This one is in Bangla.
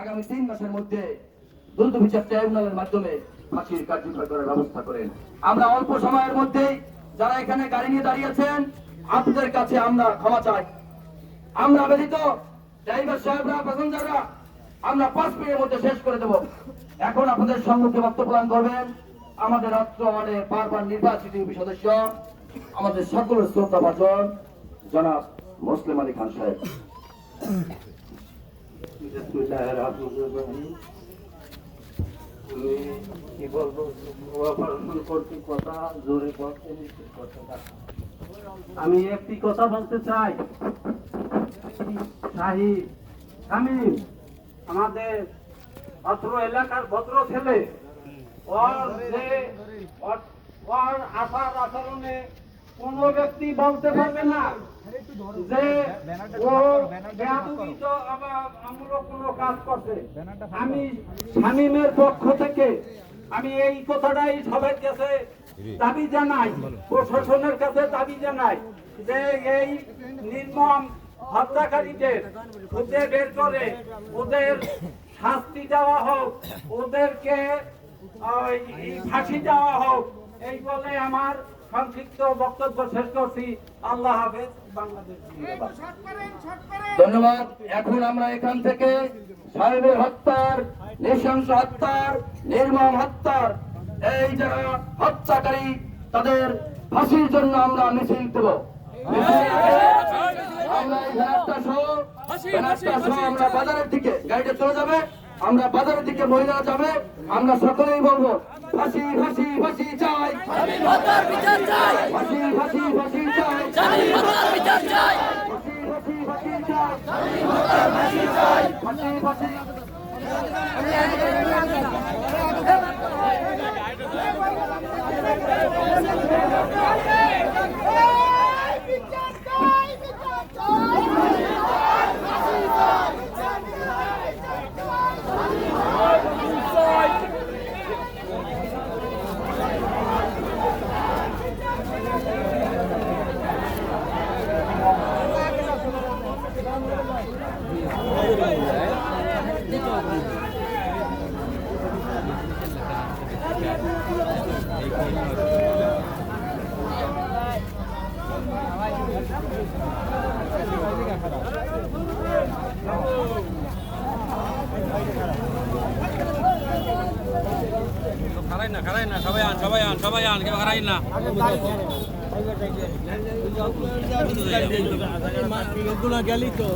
আগামী 3 মাসের মধ্যে দ্রুত বিচার ট্রাইব্যুনালের মাধ্যমে ফাঁসির কার্যকর করার ব্যবস্থা করেন। আমরা অল্প সময়ের মধ্যেই যারা এখানে গাড়ি নিয়ে দাঁড়িয়েছেন আপনাদের কাছে আমরা ক্ষমা চাই। আমরা ব্যতীত ড্রাইভার সাহেবরা, প্যাসেঞ্জাররা আমরা 5 মিনিটের মধ্যে শেষ করে দেব। এখন আপনাদের সম্মুখে বক্তব্য প্রদান করবেন আমাদের অত্র ওয়ার্ডের বারবার নির্বাচিত ইউপি সদস্য, আমাদের সকলের শ্রদ্ধাভাজন জনাব মুসলিম আলী খান সাহেব। আমি একটি কথা বলতে চাই। শাহিদ শামীম আমাদের অত্র এলাকার ভদ্র ছেলে, ওর আচার আচরণে কোন ব্যক্তি বলতে পারবে না যে ও বেয়াদবিত আবার আমরা কোনো কাজ করছে। আমি শামীমের পক্ষ থেকে আমি এই কথাটাই সবার কাছে দাবি জানাই, প্রশাসনের কাছে দাবি জানাই যে এই নির্মম হত্যাকারীদের খুঁজে বের করে ওদের শাস্তি দেওয়া হোক, ওদেরকে ফাঁসি দেওয়া হোক, এই বলে আমার সংক্ষিপ্ত বক্তব্য শেষ করছি। আল্লাহ হাফেজ। বাংলাদেশ। ধন্যবাদ। এখন আমরা এখান থেকে সাহেবের হত্যার, নৃশংস হত্যার, নির্মম হত্যার এই যারা হত্যাকারী তাদের ফাঁসির জন্য আমরা মিছিল দেব। আমরা এই ব্যানারটা সহ আমরা বাজারের দিকে গাড়িটা চলে যাবে, আমরা বাজারের দিকে মহিলারা যাবে, আমরা সকলেই বলবো ফাঁসি ফাঁসি ফাঁসি চাই, ফাঁসি ফাঁসি ফাঁসি চাই, ফাঁসি ফাঁসি ফাঁসি চাই, ফাঁসি ফাঁসি। খারাই না সবাই আন কেউ খারাই না। গেলি তো